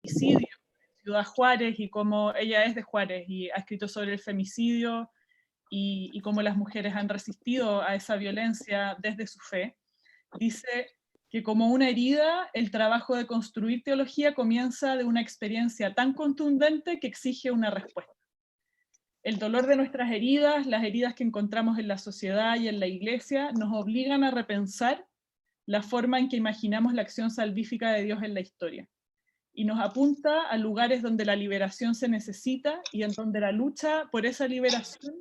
femicidio en Ciudad Juárez, y cómo ella es de Juárez y ha escrito sobre el femicidio y cómo las mujeres han resistido a esa violencia desde su fe. Dice que como una herida, el trabajo de construir teología comienza de una experiencia tan contundente que exige una respuesta. El dolor de nuestras heridas, las heridas que encontramos en la sociedad y en la iglesia, nos obligan a repensar la forma en que imaginamos la acción salvífica de Dios en la historia. Y nos apunta a lugares donde la liberación se necesita y en donde la lucha por esa liberación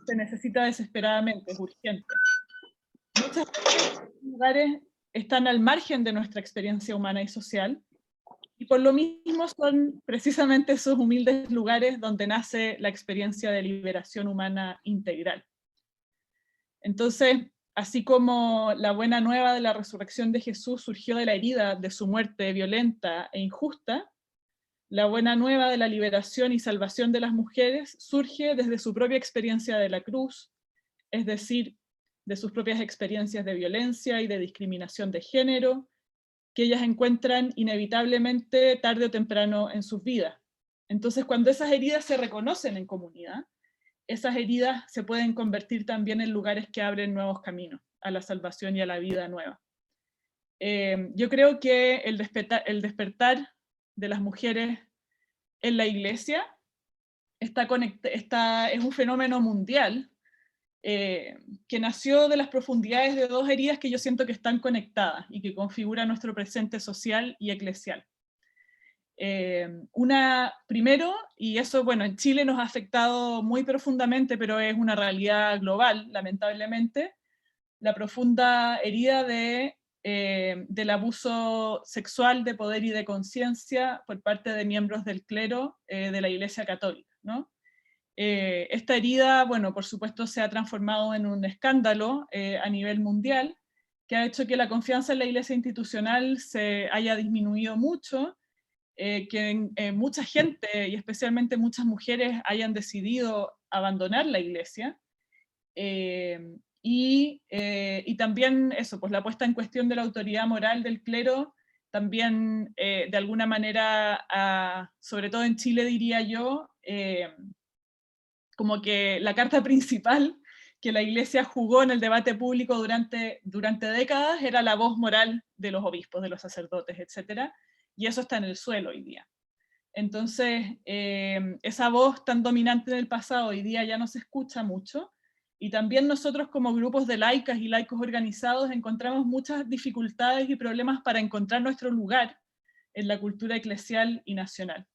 se necesita desesperadamente, es urgente. Muchas veces estos lugares están al margen de nuestra experiencia humana y social, y por lo mismo son precisamente esos humildes lugares donde nace la experiencia de liberación humana integral. Entonces, así como la buena nueva de la resurrección de Jesús surgió de la herida de su muerte violenta e injusta, la buena nueva de la liberación y salvación de las mujeres surge desde su propia experiencia de la cruz, es decir, de sus propias experiencias de violencia y de discriminación de género, que ellas encuentran inevitablemente tarde o temprano en sus vidas. Entonces, cuando esas heridas se reconocen en comunidad, esas heridas se pueden convertir también en lugares que abren nuevos caminos a la salvación y a la vida nueva. Yo creo que el despertar de las mujeres en la iglesia es un fenómeno mundial, que nació de las profundidades de dos heridas que yo siento que están conectadas y que configuran nuestro presente social y eclesial. Una, primero, y eso, bueno, en Chile nos ha afectado muy profundamente, pero es una realidad global, lamentablemente, la profunda herida del abuso sexual de poder y de conciencia por parte de miembros del clero de la Iglesia Católica, ¿no? Esta herida, bueno, por supuesto se ha transformado en un escándalo a nivel mundial, que ha hecho que la confianza en la iglesia institucional se haya disminuido mucho, que mucha gente, y especialmente muchas mujeres, hayan decidido abandonar la iglesia, y también eso, pues la puesta en cuestión de la autoridad moral del clero, también de alguna manera, sobre todo en Chile diría yo, como que la carta principal que la iglesia jugó en el debate público durante décadas era la voz moral de los obispos, de los sacerdotes, etc. Y eso está en el suelo hoy día. Entonces, esa voz tan dominante en el pasado hoy día ya no se escucha mucho, y también nosotros como grupos de laicas y laicos organizados encontramos muchas dificultades y problemas para encontrar nuestro lugar en la cultura eclesial y nacional.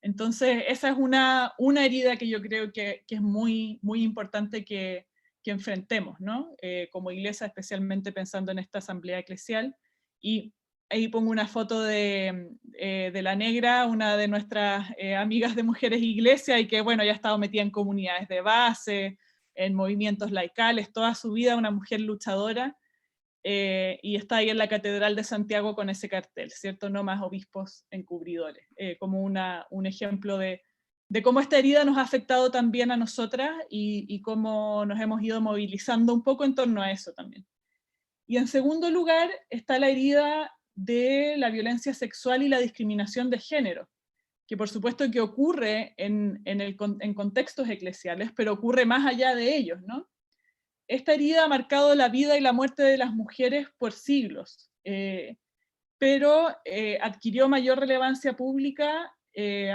Entonces, esa es una herida que yo creo que es muy, muy importante que enfrentemos, ¿no? Como iglesia, especialmente pensando en esta asamblea eclesial. Y ahí pongo una foto de la Negra, una de nuestras amigas de Mujeres Iglesia, y que, bueno, ya ha estado metida en comunidades de base, en movimientos laicales, toda su vida, una mujer luchadora, y está ahí en la Catedral de Santiago con ese cartel, ¿cierto? No más obispos encubridores, como un ejemplo de cómo esta herida nos ha afectado también a nosotras y cómo nos hemos ido movilizando un poco en torno a eso también. Y en segundo lugar está la herida de la violencia sexual y la discriminación de género, que por supuesto que ocurre en contextos eclesiales, pero ocurre más allá de ellos, ¿no? Esta herida ha marcado la vida y la muerte de las mujeres por siglos, pero adquirió mayor relevancia pública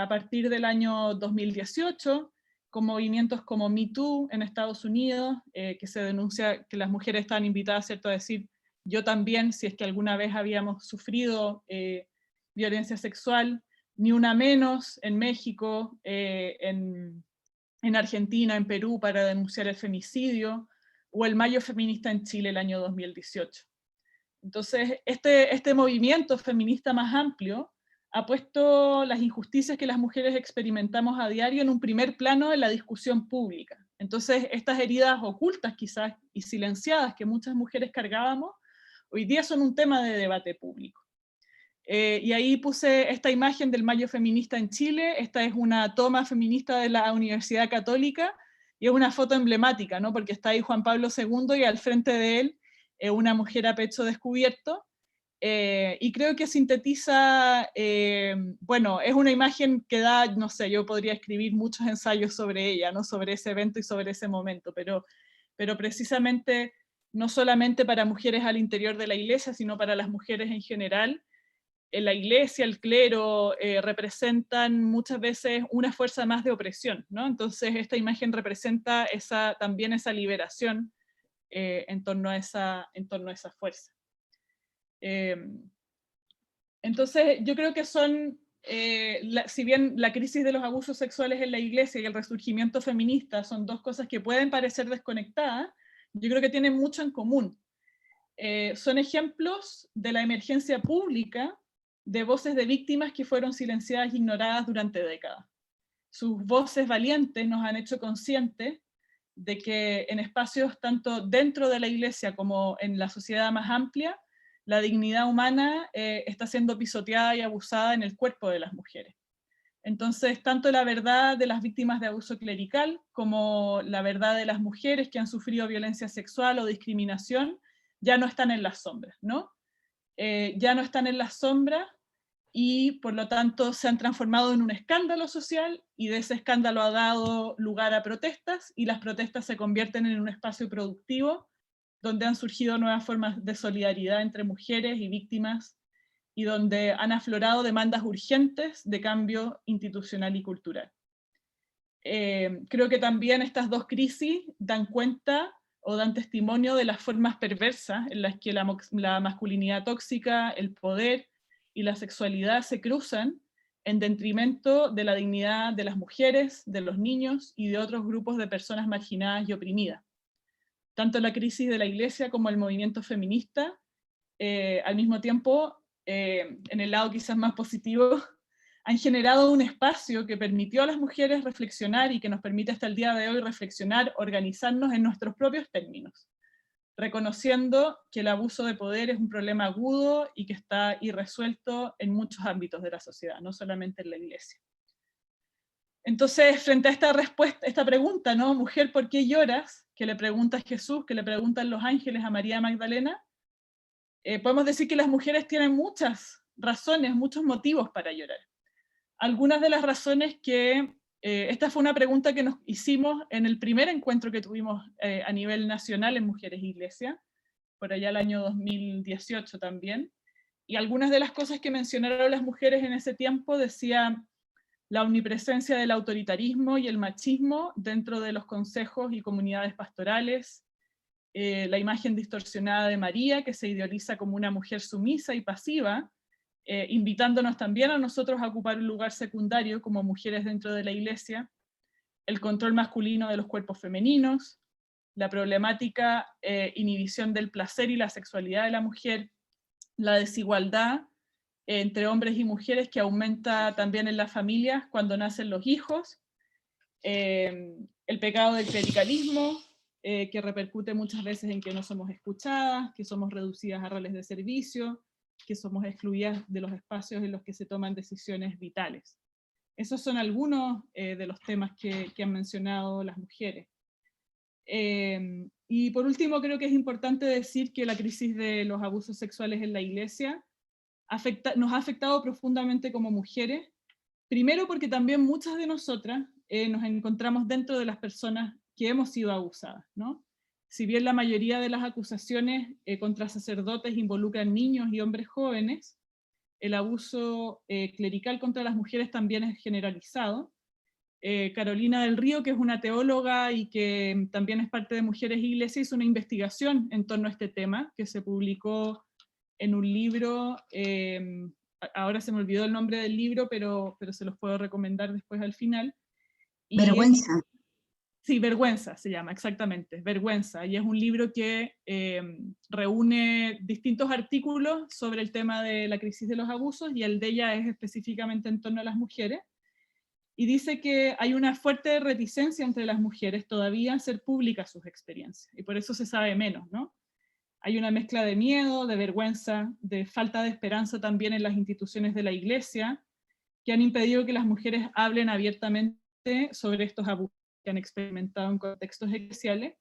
a partir del año 2018, con movimientos como Me Too en Estados Unidos, que se denuncia que las mujeres están invitadas, ¿cierto?, a decir yo también, si es que alguna vez habíamos sufrido violencia sexual, Ni Una Menos en México, en Argentina, en Perú, para denunciar el femicidio, o el Mayo Feminista en Chile el año 2018. Entonces, este movimiento feminista más amplio ha puesto las injusticias que las mujeres experimentamos a diario en un primer plano en la discusión pública. Entonces, estas heridas ocultas quizás y silenciadas que muchas mujeres cargábamos, hoy día son un tema de debate público. Y ahí puse esta imagen del Mayo Feminista en Chile. Esta es una toma feminista de la Universidad Católica, y es una foto emblemática, ¿no? Porque está ahí Juan Pablo II y al frente de él una mujer a pecho descubierto, Y creo que sintetiza, bueno, es una imagen que da, no sé, yo podría escribir muchos ensayos sobre ella, ¿no? Sobre ese evento y sobre ese momento, pero precisamente no solamente para mujeres al interior de la iglesia, sino para las mujeres en general, en la iglesia, el clero, representan muchas veces una fuerza más de opresión, ¿no? Entonces esta imagen representa también esa liberación en torno a esa fuerza. Entonces, yo creo que son, si bien la crisis de los abusos sexuales en la iglesia y el resurgimiento feminista son dos cosas que pueden parecer desconectadas, yo creo que tienen mucho en común. Son ejemplos de la emergencia pública de voces de víctimas que fueron silenciadas e ignoradas durante décadas. Sus voces valientes nos han hecho conscientes de que en espacios tanto dentro de la iglesia como en la sociedad más amplia, la dignidad humana está siendo pisoteada y abusada en el cuerpo de las mujeres. Entonces, tanto la verdad de las víctimas de abuso clerical como la verdad de las mujeres que han sufrido violencia sexual o discriminación ya no están en las sombras, ¿no? Ya no están en las sombras y por lo tanto se han transformado en un escándalo social y de ese escándalo ha dado lugar a protestas y las protestas se convierten en un espacio productivo donde han surgido nuevas formas de solidaridad entre mujeres y víctimas y donde han aflorado demandas urgentes de cambio institucional y cultural. Creo que también estas dos crisis dan cuenta o dan testimonio de las formas perversas en las que la masculinidad tóxica, el poder y la sexualidad se cruzan en detrimento de la dignidad de las mujeres, de los niños y de otros grupos de personas marginadas y oprimidas. Tanto la crisis de la iglesia como el movimiento feminista, al mismo tiempo, en el lado quizás más positivo, han generado un espacio que permitió a las mujeres reflexionar y que nos permite hasta el día de hoy reflexionar, organizarnos en nuestros propios términos, reconociendo que el abuso de poder es un problema agudo y que está irresuelto en muchos ámbitos de la sociedad, no solamente en la iglesia. Entonces, frente a esta pregunta, ¿no? Mujer, ¿por qué lloras? Que le pregunta Jesús, que le preguntan los ángeles a María Magdalena, podemos decir que las mujeres tienen muchas razones, muchos motivos para llorar. Algunas de las razones esta fue una pregunta que nos hicimos en el primer encuentro que tuvimos a nivel nacional en Mujeres e Iglesia, por allá el año 2018 también, y algunas de las cosas que mencionaron las mujeres en ese tiempo decían la omnipresencia del autoritarismo y el machismo dentro de los consejos y comunidades pastorales, la imagen distorsionada de María, que se idealiza como una mujer sumisa y pasiva, invitándonos también a nosotros a ocupar un lugar secundario como mujeres dentro de la iglesia, el control masculino de los cuerpos femeninos, la problemática inhibición del placer y la sexualidad de la mujer, la desigualdad entre hombres y mujeres que aumenta también en las familias cuando nacen los hijos, el pecado del clericalismo, que repercute muchas veces en que no somos escuchadas, que somos reducidas a roles de servicio, que somos excluidas de los espacios en los que se toman decisiones vitales. Esos son algunos de los temas que han mencionado las mujeres. Y por último, creo que es importante decir que la crisis de los abusos sexuales en la iglesia nos ha afectado profundamente como mujeres, primero porque también muchas de nosotras nos encontramos dentro de las personas que hemos sido abusadas, ¿no? Si bien la mayoría de las acusaciones contra sacerdotes involucran niños y hombres jóvenes, el abuso clerical contra las mujeres también es generalizado. Carolina del Río, que es una teóloga y que también es parte de Mujeres e Iglesia, hizo una investigación en torno a este tema, que se publicó en un libro, ahora se me olvidó el nombre del libro, pero se los puedo recomendar después al final. Vergüenza. Sí, Vergüenza se llama, exactamente, Vergüenza, y es un libro que reúne distintos artículos sobre el tema de la crisis de los abusos, y el de ella es específicamente en torno a las mujeres, y dice que hay una fuerte reticencia entre las mujeres todavía en ser públicas sus experiencias, y por eso se sabe menos, ¿no? Hay una mezcla de miedo, de vergüenza, de falta de esperanza también en las instituciones de la iglesia, que han impedido que las mujeres hablen abiertamente sobre estos abusos que han experimentado en contextos eclesiales.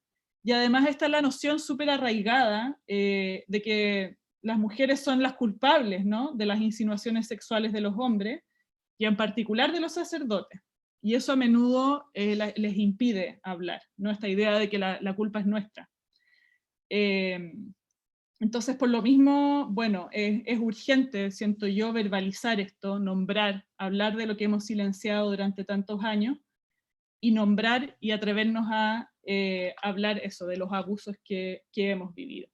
Y además está la noción súper arraigada de que las mujeres son las culpables, ¿no?, de las insinuaciones sexuales de los hombres, y en particular de los sacerdotes. Y eso a menudo les impide hablar, ¿no?, esta idea de que la culpa es nuestra. Entonces, por lo mismo, bueno, es urgente, siento yo, verbalizar esto, nombrar, hablar de lo que hemos silenciado durante tantos años, y nombrar y atrevernos a hablar eso, de los abusos que hemos vivido,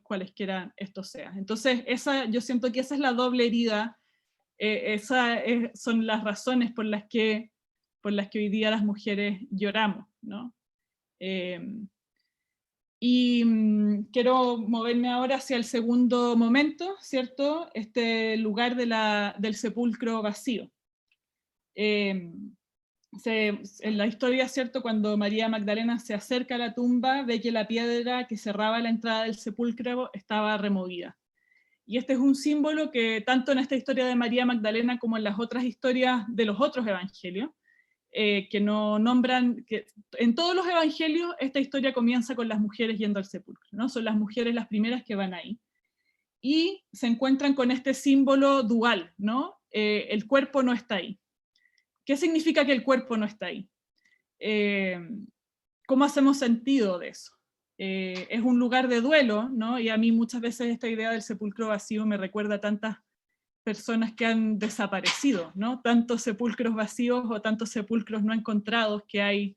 cualesquiera estos sean. Entonces, yo siento que esa es la doble herida, son las razones por las que hoy día las mujeres lloramos, ¿no? Quiero moverme ahora hacia el segundo momento, ¿cierto? Este lugar del sepulcro vacío. En la historia, ¿cierto?, cuando María Magdalena se acerca a la tumba, ve que la piedra que cerraba la entrada del sepulcro estaba removida. Y este es un símbolo que tanto en esta historia de María Magdalena como en las otras historias de los otros evangelios, que no nombran, que en todos los evangelios esta historia comienza con las mujeres yendo al sepulcro, ¿no? Son las mujeres las primeras que van ahí. Y se encuentran con este símbolo dual, ¿no? El cuerpo no está ahí. ¿Qué significa que el cuerpo no está ahí? ¿Cómo hacemos sentido de eso? Es un lugar de duelo, ¿no? Y a mí muchas veces esta idea del sepulcro vacío me recuerda a tantas personas que han desaparecido, ¿no? Tantos sepulcros vacíos o tantos sepulcros no encontrados que hay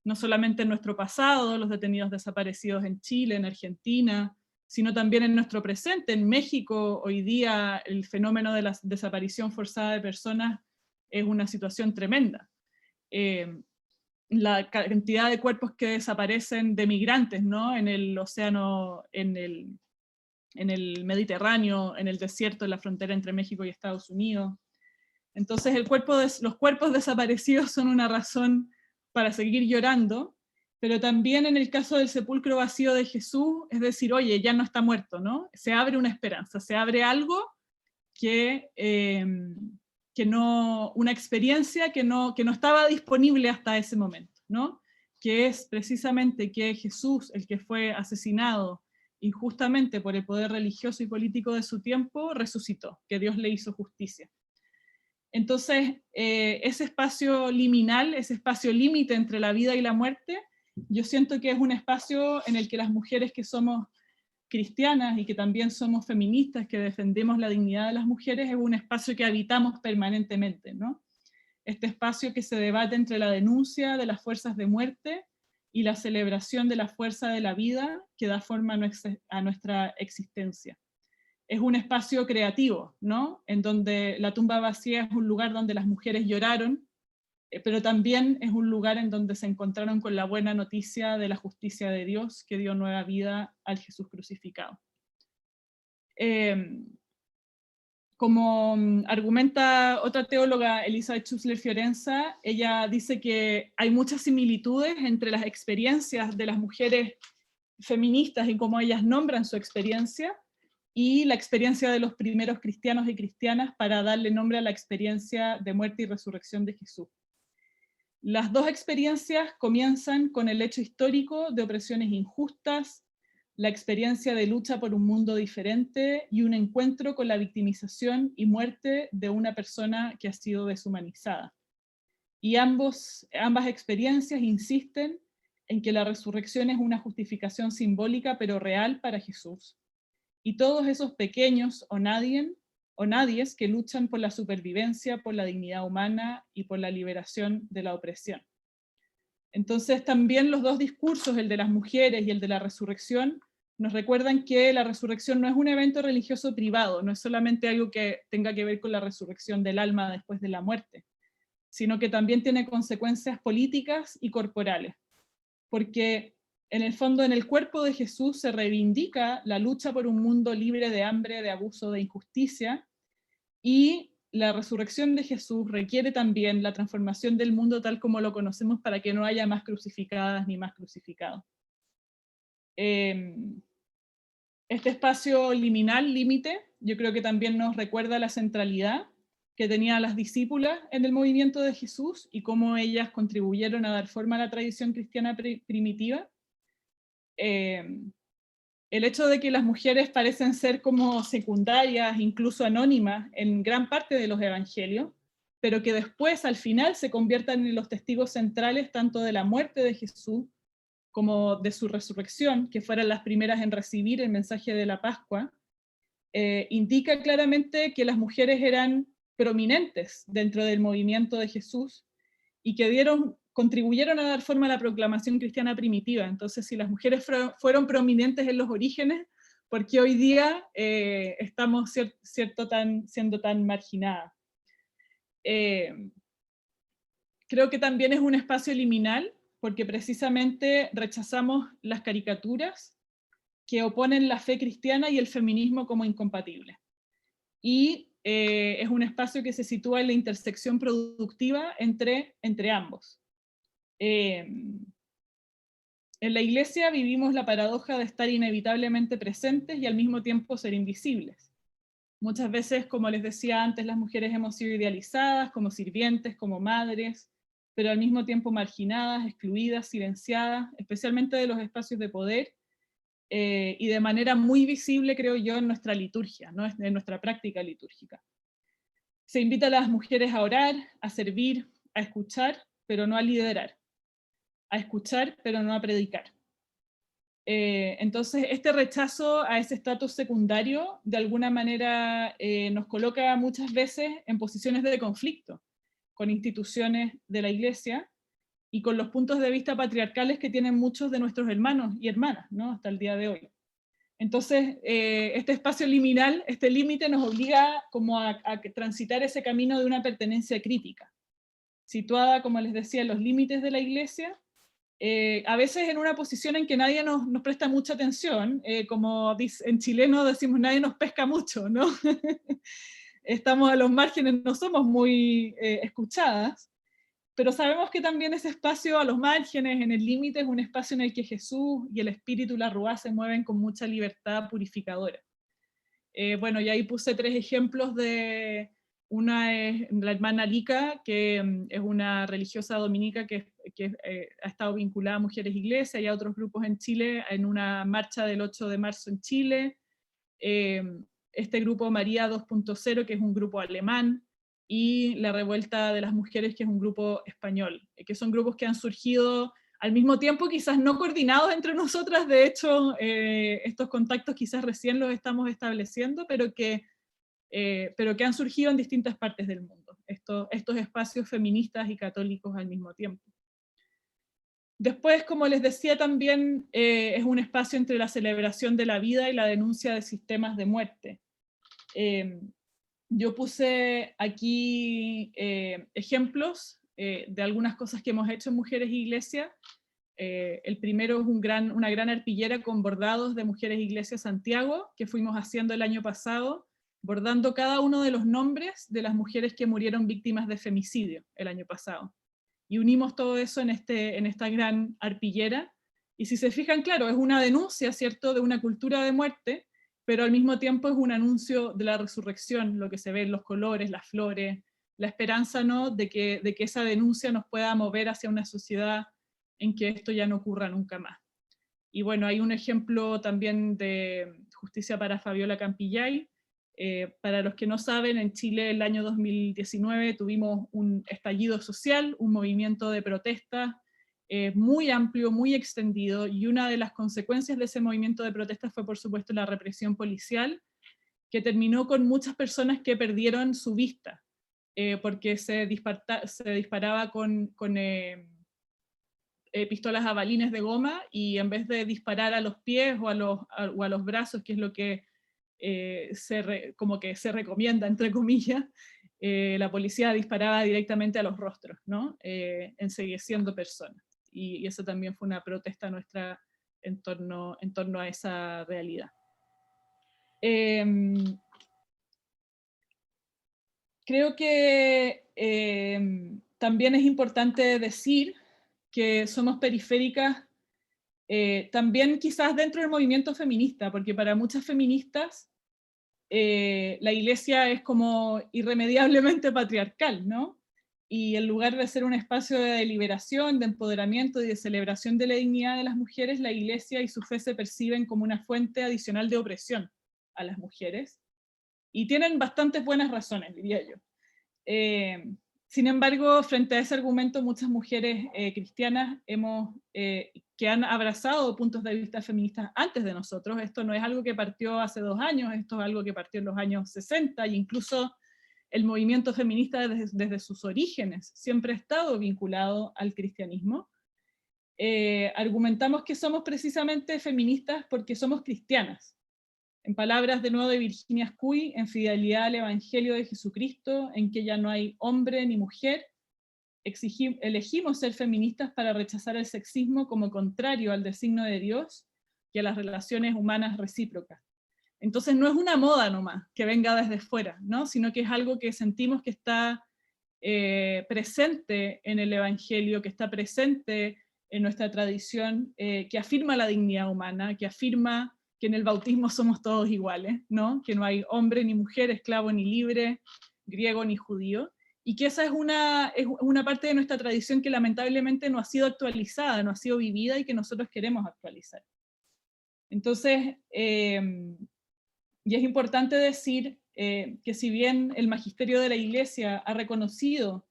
no solamente en nuestro pasado, los detenidos desaparecidos en Chile, en Argentina, sino también en nuestro presente. En México, hoy día, el fenómeno de la desaparición forzada de personas es una situación tremenda. La cantidad de cuerpos que desaparecen de migrantes, ¿no?, en el océano, en el Mediterráneo, en el desierto, en la frontera entre México y Estados Unidos. Entonces los cuerpos desaparecidos son una razón para seguir llorando, pero también en el caso del sepulcro vacío de Jesús, es decir, oye, ya no está muerto, ¿no? Se abre una esperanza, se abre algo una experiencia que no estaba disponible hasta ese momento, ¿no? Que es precisamente que Jesús, el que fue asesinado injustamente por el poder religioso y político de su tiempo, resucitó, que Dios le hizo justicia. Entonces, ese espacio liminal, ese espacio límite entre la vida y la muerte, yo siento que es un espacio en el que las mujeres que somos cristianas y que también somos feministas, que defendemos la dignidad de las mujeres, es un espacio que habitamos permanentemente, ¿no? Este espacio que se debate entre la denuncia de las fuerzas de muerte y la celebración de la fuerza de la vida que da forma a nuestra existencia. Es un espacio creativo, ¿no? En donde la tumba vacía es un lugar donde las mujeres lloraron, pero también es un lugar en donde se encontraron con la buena noticia de la justicia de Dios que dio nueva vida al Jesús crucificado. Como argumenta otra teóloga, Elizabeth Schussler-Fiorenza, ella dice que hay muchas similitudes entre las experiencias de las mujeres feministas y cómo ellas nombran su experiencia, y la experiencia de los primeros cristianos y cristianas para darle nombre a la experiencia de muerte y resurrección de Jesús. Las dos experiencias comienzan con el hecho histórico de opresiones injustas, la experiencia de lucha por un mundo diferente y un encuentro con la victimización y muerte de una persona que ha sido deshumanizada. Y ambas experiencias insisten en que la resurrección es una justificación simbólica pero real para Jesús. Y todos esos pequeños o nadies que luchan por la supervivencia, por la dignidad humana y por la liberación de la opresión. Entonces también los dos discursos, el de las mujeres y el de la resurrección, nos recuerdan que la resurrección no es un evento religioso privado, no es solamente algo que tenga que ver con la resurrección del alma después de la muerte, sino que también tiene consecuencias políticas y corporales, porque en el fondo en el cuerpo de Jesús se reivindica la lucha por un mundo libre de hambre, de abuso, de injusticia, y la resurrección de Jesús requiere también la transformación del mundo tal como lo conocemos para que no haya más crucificadas ni más crucificados. Este espacio liminal, límite, yo creo que también nos recuerda la centralidad que tenían las discípulas en el movimiento de Jesús y cómo ellas contribuyeron a dar forma a la tradición cristiana primitiva. El hecho de que las mujeres parecen ser como secundarias, incluso anónimas, en gran parte de los evangelios, pero que después al final se conviertan en los testigos centrales tanto de la muerte de Jesús como de su resurrección, que fueran las primeras en recibir el mensaje de la Pascua, indica claramente que las mujeres eran prominentes dentro del movimiento de Jesús y que contribuyeron a dar forma a la proclamación cristiana primitiva. Entonces, si las mujeres fueron prominentes en los orígenes, ¿por qué hoy día estamos siendo tan marginadas? Creo que también es un espacio liminal, porque precisamente rechazamos las caricaturas que oponen la fe cristiana y el feminismo como incompatibles. Y es un espacio que se sitúa en la intersección productiva entre ambos. En la Iglesia vivimos la paradoja de estar inevitablemente presentes y al mismo tiempo ser invisibles. Muchas veces, como les decía antes, las mujeres hemos sido idealizadas como sirvientes, como madres, pero al mismo tiempo marginadas, excluidas, silenciadas, especialmente de los espacios de poder, y de manera muy visible, creo yo, en nuestra liturgia, ¿no? En nuestra práctica litúrgica. Se invita a las mujeres a orar, a servir, a escuchar, pero no a liderar, a escuchar, pero no a predicar. Entonces, este rechazo a ese estatus secundario, de alguna manera, nos coloca muchas veces en posiciones de conflicto con instituciones de la Iglesia y con los puntos de vista patriarcales que tienen muchos de nuestros hermanos y hermanas, ¿no? Hasta el día de hoy. Entonces, este espacio liminal, este límite nos obliga como a transitar ese camino de una pertenencia crítica, situada, como les decía, en los límites de la Iglesia, a veces en una posición en que nadie nos presta mucha atención, como en chileno decimos, nadie nos pesca mucho, ¿no? Estamos a los márgenes, no somos muy escuchadas, pero sabemos que también ese espacio a los márgenes, en el límite, es un espacio en el que Jesús y el Espíritu y la Ruá se mueven con mucha libertad purificadora. Bueno, y ahí puse 3 ejemplos de... Una es la hermana Lica, que es una religiosa dominica que ha estado vinculada a Mujeres Iglesias y a otros grupos en Chile, en una marcha del 8 de marzo en Chile. Este grupo María 2.0, que es un grupo alemán, y la Revuelta de las Mujeres, que es un grupo español, que son grupos que han surgido al mismo tiempo, quizás no coordinados entre nosotras. De hecho, estos contactos quizás recién los estamos estableciendo, pero que han surgido en distintas partes del mundo, estos espacios feministas y católicos al mismo tiempo. Después, como les decía también, es un espacio entre la celebración de la vida y la denuncia de sistemas de muerte. Yo puse aquí ejemplos de algunas cosas que hemos hecho en Mujeres Iglesias. El primero es una gran arpillera con bordados de Mujeres Iglesias Santiago, que fuimos haciendo el año pasado, bordando cada uno de los nombres de las mujeres que murieron víctimas de femicidio el año pasado. Y unimos todo eso en esta gran arpillera. Y si se fijan, claro, es una denuncia, ¿cierto?, de una cultura de muerte, pero al mismo tiempo es un anuncio de la resurrección, lo que se ve en los colores, las flores, la esperanza, ¿no?, de que esa denuncia nos pueda mover hacia una sociedad en que esto ya no ocurra nunca más. Y bueno, hay un ejemplo también de justicia para Fabiola Campillay. Para los que no saben, en Chile el año 2019 tuvimos un estallido social, un movimiento de protesta muy amplio, muy extendido, y una de las consecuencias de ese movimiento de protesta fue, por supuesto, la represión policial, que terminó con muchas personas que perdieron su vista, porque se disparaba con pistolas a balines de goma, y en vez de disparar a los pies o a los brazos, que es lo que como que se recomienda, entre comillas, la policía disparaba directamente a los rostros, ¿no? Encegueciendo personas. Y eso también fue una protesta nuestra en torno a esa realidad. Creo que también es importante decir que somos periféricas también quizás dentro del movimiento feminista, porque para muchas feministas la Iglesia es como irremediablemente patriarcal, ¿no? y en lugar de ser un espacio de deliberación, de empoderamiento y de celebración de la dignidad de las mujeres, la Iglesia y su fe se perciben como una fuente adicional de opresión a las mujeres, y tienen bastantes buenas razones, diría yo. Sin embargo, frente a ese argumento, muchas mujeres cristianas que han abrazado puntos de vista feministas antes de nosotros. Esto no es algo que partió hace 2 años, esto es algo que partió en los años 60, e incluso el movimiento feminista desde sus orígenes siempre ha estado vinculado al cristianismo. Argumentamos que somos precisamente feministas porque somos cristianas. En palabras de nuevo de Virginia Scuy, en fidelidad al Evangelio de Jesucristo, en que ya no hay hombre ni mujer, elegimos ser feministas para rechazar el sexismo como contrario al designio de Dios y a las relaciones humanas recíprocas. Entonces no es una moda nomás que venga desde fuera, ¿no? Sino que es algo que sentimos que está presente en el Evangelio, que está presente en nuestra tradición, que afirma la dignidad humana, que afirma que en el bautismo somos todos iguales, ¿no? Que no hay hombre ni mujer, esclavo ni libre, griego ni judío, y que esa es una parte de nuestra tradición que lamentablemente no ha sido actualizada, no ha sido vivida y que nosotros queremos actualizar. Entonces, y es importante decir que si bien el magisterio de la Iglesia ha reconocido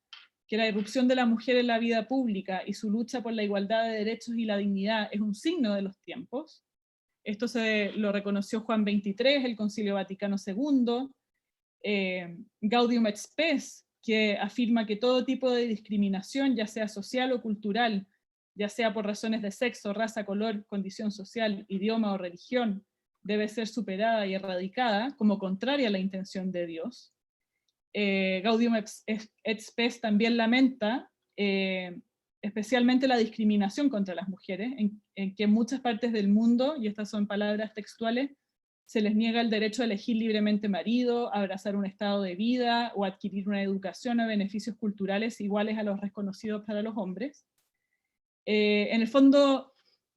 que la irrupción de la mujer en la vida pública y su lucha por la igualdad de derechos y la dignidad es un signo de los tiempos, esto lo reconoció Juan XXIII, el Concilio Vaticano II, Gaudium et Spes, que afirma que todo tipo de discriminación, ya sea social o cultural, ya sea por razones de sexo, raza, color, condición social, idioma o religión, debe ser superada y erradicada como contraria a la intención de Dios. Gaudium et Spes también lamenta especialmente la discriminación contra las mujeres, en que en muchas partes del mundo, y estas son palabras textuales, se les niega el derecho a elegir libremente marido, a abrazar un estado de vida o adquirir una educación o beneficios culturales iguales a los reconocidos para los hombres. En el fondo,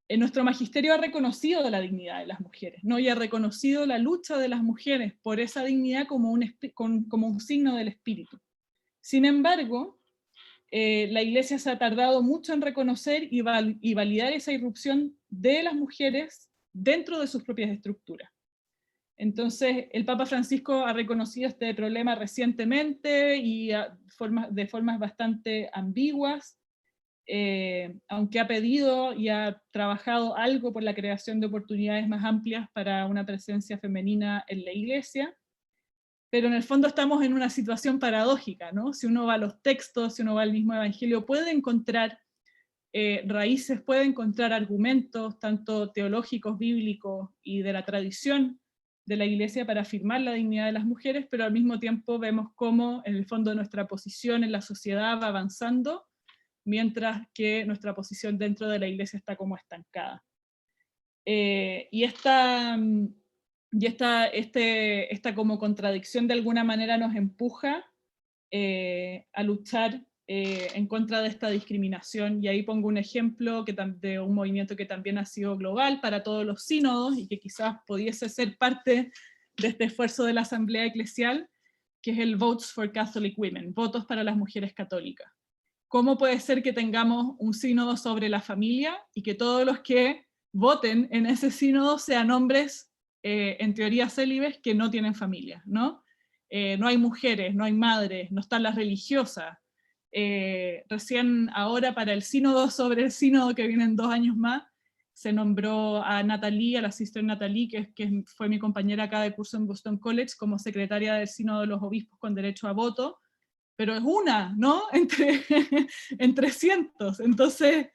nuestro magisterio ha reconocido la dignidad de las mujeres, ¿no? Y ha reconocido la lucha de las mujeres por esa dignidad como un signo del espíritu. Sin embargo, la Iglesia se ha tardado mucho en reconocer y validar esa irrupción de las mujeres dentro de sus propias estructuras. Entonces, el Papa Francisco ha reconocido este problema recientemente y de formas bastante ambiguas, aunque ha pedido y ha trabajado algo por la creación de oportunidades más amplias para una presencia femenina en la Iglesia. Pero en el fondo estamos en una situación paradójica, ¿no? Si uno va a los textos, si uno va al mismo Evangelio, puede encontrar raíces, puede encontrar argumentos, tanto teológicos, bíblicos y de la tradición de la Iglesia para afirmar la dignidad de las mujeres, pero al mismo tiempo vemos cómo en el fondo nuestra posición en la sociedad va avanzando, mientras que nuestra posición dentro de la Iglesia está como estancada. Y esta como contradicción de alguna manera nos empuja a luchar en contra de esta discriminación, y ahí pongo un ejemplo de un movimiento que también ha sido global para todos los sínodos y que quizás pudiese ser parte de este esfuerzo de la Asamblea Eclesial, que es el Votes for Catholic Women, votos para las mujeres católicas. ¿Cómo puede ser que tengamos un sínodo sobre la familia y que todos los que voten en ese sínodo sean hombres, en teoría célibes, que no tienen familia, ¿no? No hay mujeres, no hay madres, no están las religiosas. Recién ahora para el sínodo sobre el sínodo, que vienen 2 años más, se nombró a Natalie, a la sister Natalie, que fue mi compañera acá de curso en Boston College, como secretaria del sínodo de los obispos con derecho a voto, pero es una, ¿no? Entre cientos. Entonces,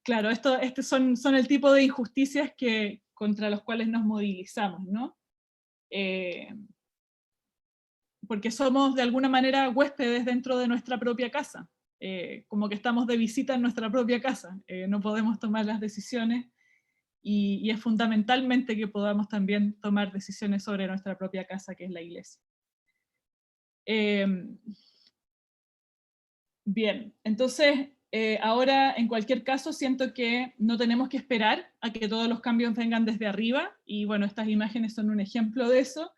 claro, estos son el tipo de injusticias contra los cuales nos movilizamos, ¿no? Porque somos de alguna manera huéspedes dentro de nuestra propia casa, como que estamos de visita en nuestra propia casa, no podemos tomar las decisiones, y es fundamentalmente que podamos también tomar decisiones sobre nuestra propia casa, que es la Iglesia. Bien, entonces ahora en cualquier caso siento que no tenemos que esperar a que todos los cambios vengan desde arriba, y bueno, estas imágenes son un ejemplo de eso.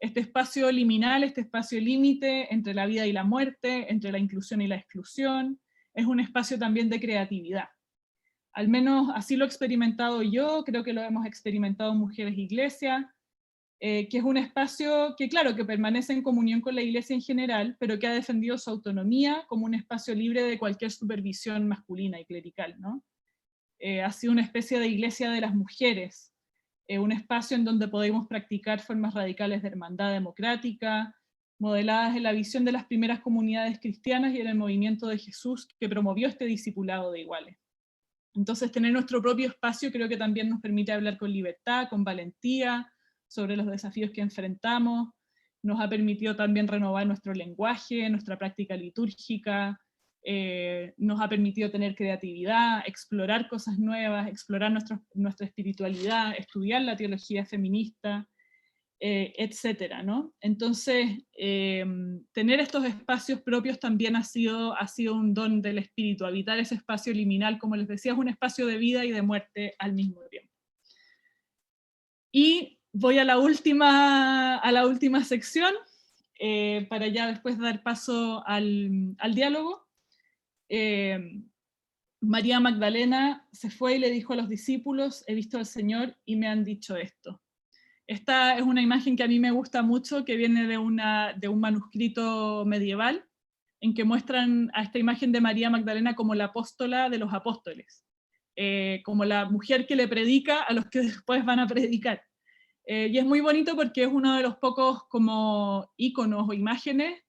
Este espacio liminal, este espacio límite entre la vida y la muerte, entre la inclusión y la exclusión, es un espacio también de creatividad. Al menos así lo he experimentado yo, creo que lo hemos experimentado Mujeres Iglesia, que es un espacio que, claro, que permanece en comunión con la Iglesia en general, pero que ha defendido su autonomía como un espacio libre de cualquier supervisión masculina y clerical, ¿no? Ha sido una especie de iglesia de las mujeres, un espacio en donde podemos practicar formas radicales de hermandad democrática, modeladas en la visión de las primeras comunidades cristianas y en el movimiento de Jesús que promovió este discipulado de iguales. Entonces, tener nuestro propio espacio creo que también nos permite hablar con libertad, con valentía, sobre los desafíos que enfrentamos, nos ha permitido también renovar nuestro lenguaje, nuestra práctica litúrgica, nos ha permitido tener creatividad, explorar cosas nuevas, explorar nuestra espiritualidad, estudiar la teología feminista, etcétera, ¿no? Entonces, tener estos espacios propios también ha sido un don del espíritu. Habitar ese espacio liminal, como les decía, es un espacio de vida y de muerte al mismo tiempo. Y voy a la última sección, para ya después dar paso al diálogo. María Magdalena se fue y le dijo a los discípulos: he visto al Señor y me han dicho esto. Esta es una imagen que a mí me gusta mucho, que viene de un manuscrito medieval, en que muestran a esta imagen de María Magdalena como la apóstola de los apóstoles, como la mujer que le predica a los que después van a predicar. Y es muy bonito porque es uno de los pocos como íconos o imágenes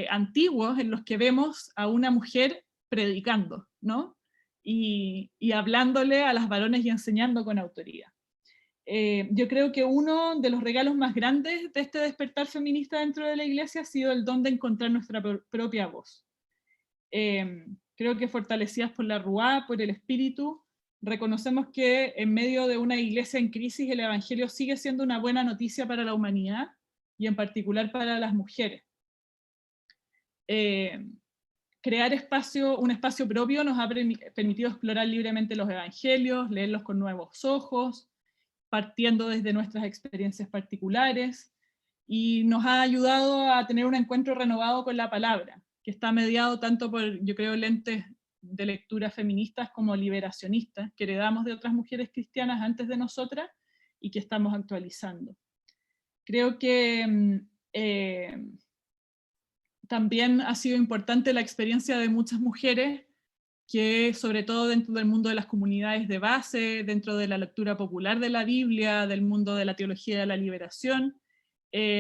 antiguos en los que vemos a una mujer predicando, ¿no? Y hablándole a los varones y enseñando con autoridad. Yo creo que uno de los regalos más grandes de este despertar feminista dentro de la Iglesia ha sido el don de encontrar nuestra propia voz. Creo que fortalecidas por la Ruá, por el Espíritu, reconocemos que en medio de una Iglesia en crisis el Evangelio sigue siendo una buena noticia para la humanidad y en particular para las mujeres. Crear un espacio propio nos ha permitido explorar libremente los Evangelios, leerlos con nuevos ojos, partiendo desde nuestras experiencias particulares, y nos ha ayudado a tener un encuentro renovado con la palabra, que está mediado tanto por, yo creo, lentes de lectura feministas como liberacionistas, que heredamos de otras mujeres cristianas antes de nosotras y que estamos actualizando. Creo que también ha sido importante la experiencia de muchas mujeres que, sobre todo dentro del mundo de las comunidades de base, dentro de la lectura popular de la Biblia, del mundo de la teología de la liberación,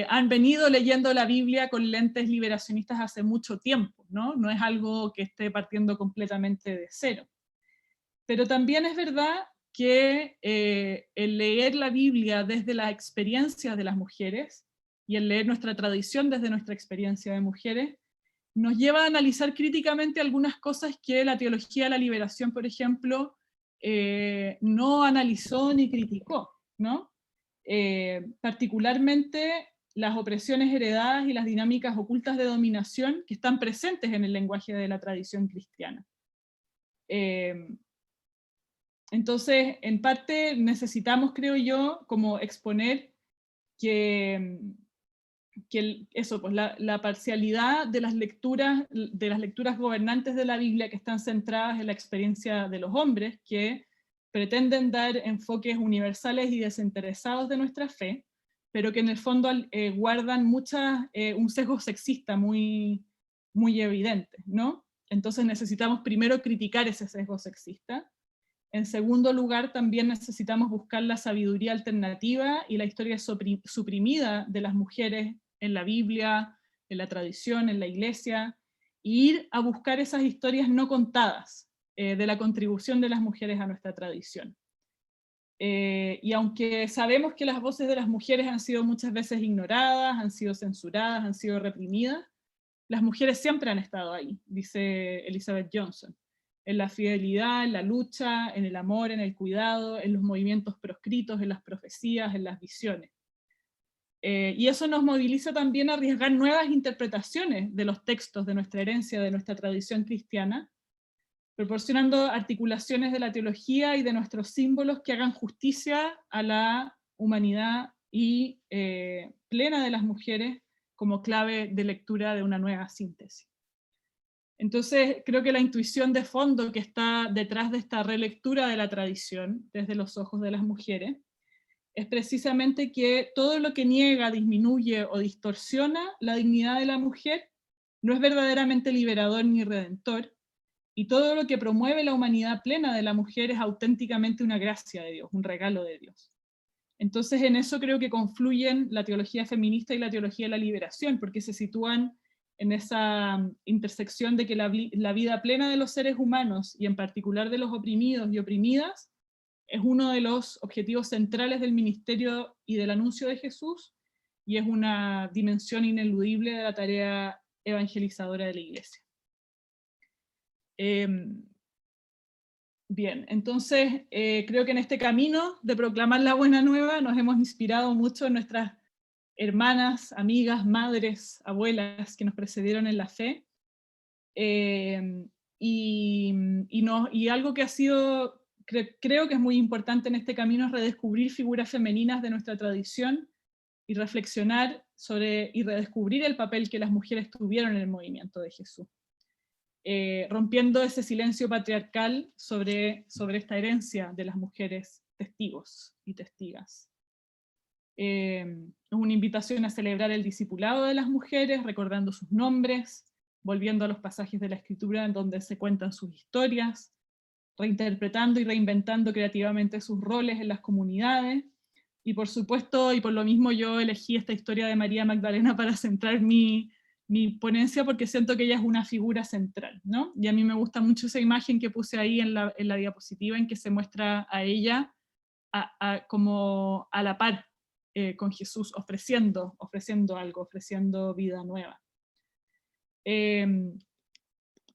han venido leyendo la Biblia con lentes liberacionistas hace mucho tiempo, ¿no? No es algo que esté partiendo completamente de cero. Pero también es verdad que el leer la Biblia desde las experiencias de las mujeres y el leer nuestra tradición desde nuestra experiencia de mujeres nos lleva a analizar críticamente algunas cosas que la teología de la liberación, por ejemplo, no analizó ni criticó, ¿no? Particularmente las opresiones heredadas y las dinámicas ocultas de dominación que están presentes en el lenguaje de la tradición cristiana. Entonces, en parte necesitamos, creo yo, como exponer que eso, pues la parcialidad de las lecturas gobernantes de la Biblia que están centradas en la experiencia de los hombres, que pretenden dar enfoques universales y desinteresados de nuestra fe, pero que en el fondo guardan un sesgo sexista muy, muy evidente, ¿no? Entonces necesitamos primero criticar ese sesgo sexista. En segundo lugar, también necesitamos buscar la sabiduría alternativa y la historia suprimida de las mujeres en la Biblia, en la tradición, en la iglesia, e ir a buscar esas historias no contadas de la contribución de las mujeres a nuestra tradición. Y aunque sabemos que las voces de las mujeres han sido muchas veces ignoradas, han sido censuradas, han sido reprimidas, las mujeres siempre han estado ahí, dice Elizabeth Johnson, en la fidelidad, en la lucha, en el amor, en el cuidado, en los movimientos proscritos, en las profecías, en las visiones. Y eso nos moviliza también a arriesgar nuevas interpretaciones de los textos de nuestra herencia, de nuestra tradición cristiana, proporcionando articulaciones de la teología y de nuestros símbolos que hagan justicia a la humanidad y plena de las mujeres como clave de lectura de una nueva síntesis. Entonces, creo que la intuición de fondo que está detrás de esta relectura de la tradición, desde los ojos de las mujeres, es precisamente que todo lo que niega, disminuye o distorsiona la dignidad de la mujer no es verdaderamente liberador ni redentor, y todo lo que promueve la humanidad plena de la mujer es auténticamente una gracia de Dios, un regalo de Dios. Entonces, en eso creo que confluyen la teología feminista y la teología de la liberación, porque se sitúan en esa intersección de que la vida plena de los seres humanos, y en particular de los oprimidos y oprimidas, es uno de los objetivos centrales del ministerio y del anuncio de Jesús, y es una dimensión ineludible de la tarea evangelizadora de la Iglesia. Bien, entonces creo que en este camino de proclamar la buena nueva nos hemos inspirado mucho en nuestras hermanas, amigas, madres, abuelas que nos precedieron en la fe, y algo que ha sido, creo que es muy importante en este camino, es redescubrir figuras femeninas de nuestra tradición y reflexionar sobre y redescubrir el papel que las mujeres tuvieron en el movimiento de Jesús. Rompiendo ese silencio patriarcal sobre esta herencia de las mujeres testigos y testigas. Es una invitación a celebrar el discipulado de las mujeres, recordando sus nombres, volviendo a los pasajes de la Escritura en donde se cuentan sus historias, reinterpretando y reinventando creativamente sus roles en las comunidades, y por supuesto, y por lo mismo yo elegí esta historia de María Magdalena para centrar mi ponencia, porque siento que ella es una figura central, ¿no? Y a mí me gusta mucho esa imagen que puse ahí en la diapositiva, en que se muestra a ella como a la par con Jesús, ofreciendo algo, ofreciendo vida nueva.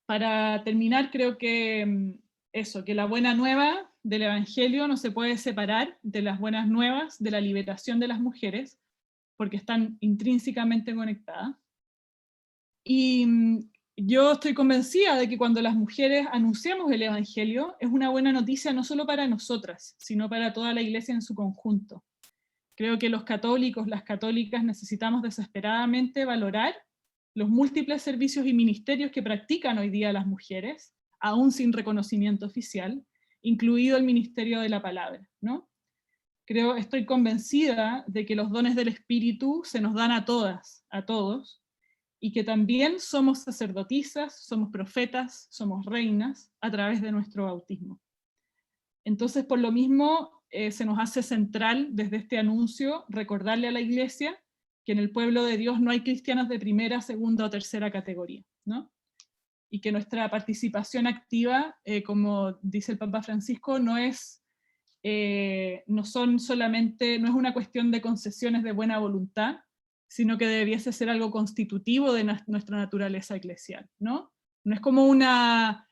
Para terminar, creo que que la buena nueva del Evangelio no se puede separar de las buenas nuevas de la liberación de las mujeres, porque están intrínsecamente conectadas. Y yo estoy convencida de que cuando las mujeres anunciamos el Evangelio, es una buena noticia no solo para nosotras, sino para toda la Iglesia en su conjunto. Creo que los católicos, las católicas, necesitamos desesperadamente valorar los múltiples servicios y ministerios que practican hoy día las mujeres, aún sin reconocimiento oficial, incluido el ministerio de la palabra, ¿no? Estoy convencida de que los dones del Espíritu se nos dan a todas, a todos, y que también somos sacerdotisas, somos profetas, somos reinas a través de nuestro bautismo. Entonces, por lo mismo, se nos hace central desde este anuncio recordarle a la Iglesia que en el pueblo de Dios no hay cristianos de primera, segunda o tercera categoría, ¿no? Y que nuestra participación activa, como dice el Papa Francisco, no es una cuestión de concesiones de buena voluntad, sino que debiese ser algo constitutivo de nuestra naturaleza eclesial, ¿no? No es como una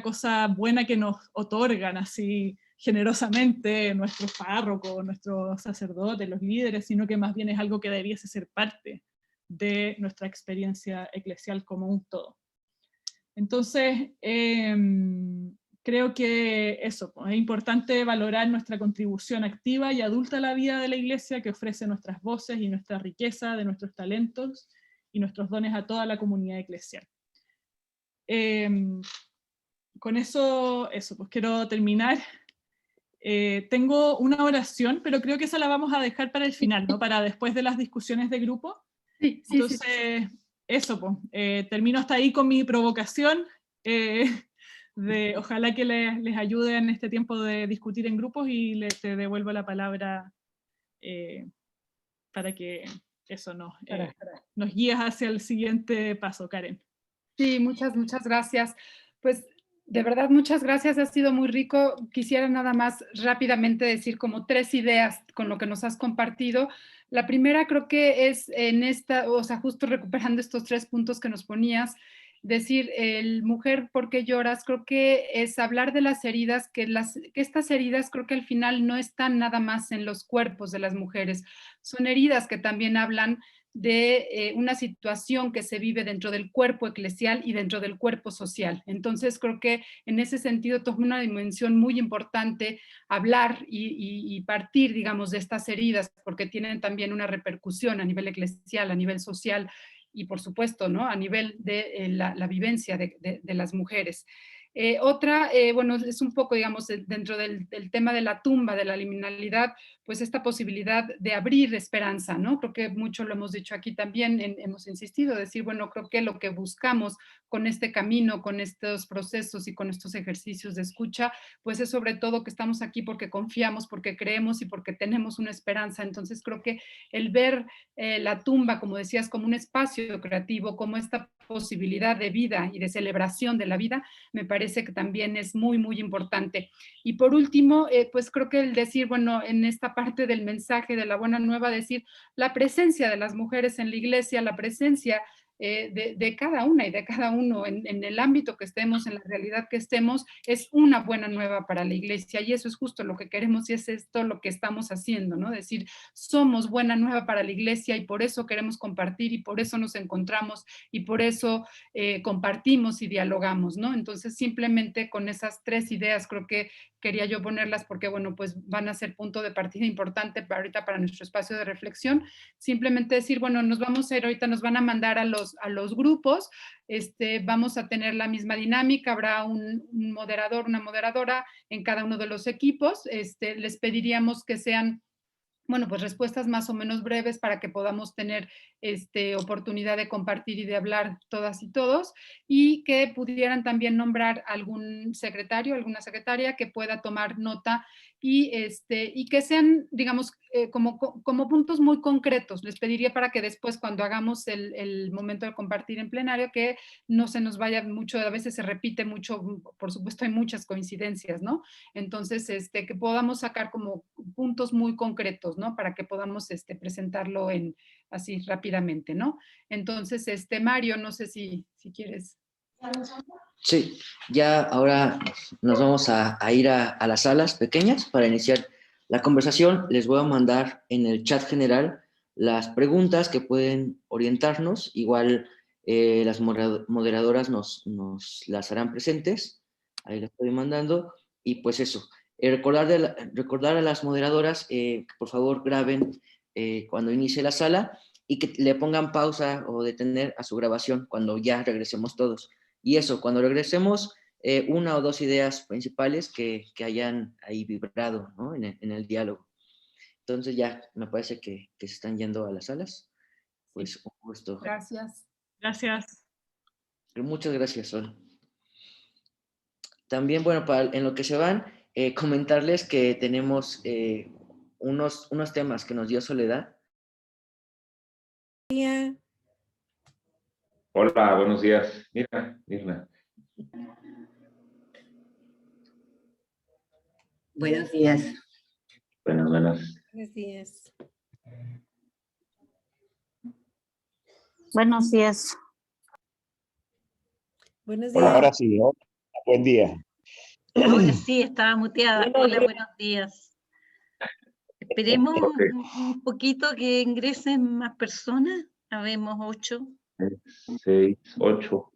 cosa buena que nos otorgan así generosamente nuestros párrocos, nuestros sacerdotes, los líderes, sino que más bien es algo que debiese ser parte de nuestra experiencia eclesial como un todo. Entonces, creo que eso, es importante valorar nuestra contribución activa y adulta a la vida de la Iglesia, que ofrece nuestras voces y nuestra riqueza de nuestros talentos y nuestros dones a toda la comunidad eclesial. Con eso, pues quiero terminar. Tengo una oración, pero creo que esa la vamos a dejar para el final, ¿no? Para después de las discusiones de grupo. Sí. Entonces, eso, pues, termino hasta ahí con mi provocación, ojalá que les ayude en este tiempo de discutir en grupos, y te devuelvo la palabra para que eso nos guíe hacia el siguiente paso, Karen. Sí, muchas gracias. Pues de verdad, muchas gracias, ha sido muy rico. Quisiera nada más rápidamente decir como 3 ideas con lo que nos has compartido. La primera creo que es justo recuperando estos 3 puntos que nos ponías, decir, mujer, ¿por qué lloras? Creo que es hablar de las heridas, que estas heridas creo que al final no están nada más en los cuerpos de las mujeres, son heridas que también hablan de una situación que se vive dentro del cuerpo eclesial y dentro del cuerpo social. Entonces creo que en ese sentido toma una dimensión muy importante hablar y partir, digamos, de estas heridas, porque tienen también una repercusión a nivel eclesial, a nivel social y por supuesto, ¿no?, a nivel de la vivencia de las mujeres. Otra, bueno, es un poco, digamos, dentro del tema de la tumba, de la liminalidad, pues esta posibilidad de abrir esperanza, ¿no? Creo que mucho lo hemos dicho aquí también, hemos insistido, decir, bueno, creo que lo que buscamos con este camino, con estos procesos y con estos ejercicios de escucha, pues es sobre todo que estamos aquí porque confiamos, porque creemos y porque tenemos una esperanza. Entonces creo que el ver la tumba, como decías, como un espacio creativo, como esta posibilidad de vida y de celebración de la vida, me parece que también es muy, muy importante. Y por último, pues creo que el decir, bueno, en esta parte del mensaje de la buena nueva, decir la presencia de las mujeres en la iglesia, la presencia de cada una y de cada uno en el ámbito que estemos, en la realidad que estemos, es una buena nueva para la iglesia y eso es justo lo que queremos y es esto lo que estamos haciendo, ¿no? Decir, somos buena nueva para la iglesia y por eso queremos compartir y por eso nos encontramos y por eso compartimos y dialogamos, ¿no? Entonces simplemente con esas tres ideas creo que quería yo ponerlas porque, bueno, pues van a ser punto de partida importante para ahorita para nuestro espacio de reflexión. Simplemente decir, bueno, nos vamos a ir, ahorita nos van a mandar a los grupos, vamos a tener la misma dinámica, habrá un moderador, una moderadora en cada uno de los equipos, les pediríamos que sean, bueno, pues respuestas más o menos breves para que podamos tener oportunidad de compartir y de hablar todas y todos, y que pudieran también nombrar algún secretario, alguna secretaria que pueda tomar nota y que sean, digamos, como puntos muy concretos. Les pediría para que después, cuando hagamos el momento de compartir en plenario, que no se nos vaya mucho, a veces se repite mucho, por supuesto hay muchas coincidencias, ¿no? Entonces, que podamos sacar como puntos muy concretos, ¿no? Para que podamos presentarlo así rápidamente, ¿no? Entonces, Mario, no sé si quieres. Sí, ya ahora nos vamos a ir a las salas pequeñas para iniciar la conversación. Les voy a mandar en el chat general las preguntas que pueden orientarnos. Igual las moderadoras nos las harán presentes. Ahí las estoy mandando. Y pues eso, recordar a las moderadoras que por favor graben cuando inicie la sala y que le pongan pausa o detener a su grabación cuando ya regresemos todos. Y eso, cuando regresemos, una o dos ideas principales que hayan ahí vibrado, ¿no?, en el diálogo. Entonces ya me parece que se están yendo a las salas. Pues un gusto. Gracias. Gracias. Muchas gracias, Sol. También, bueno, en lo que se van, comentarles que tenemos unos temas que nos dio Soledad. Hola, buenos días. Mirna. Buenos días. Buenas. Buenos días. Buenos días. Buenos Hola, días. ahora sí, ¿no? Buen día. Ahora sí, estaba muteada. Hola, buenos días. Esperemos Okay. un poquito que ingresen más personas. Habemos 8. 6, 8.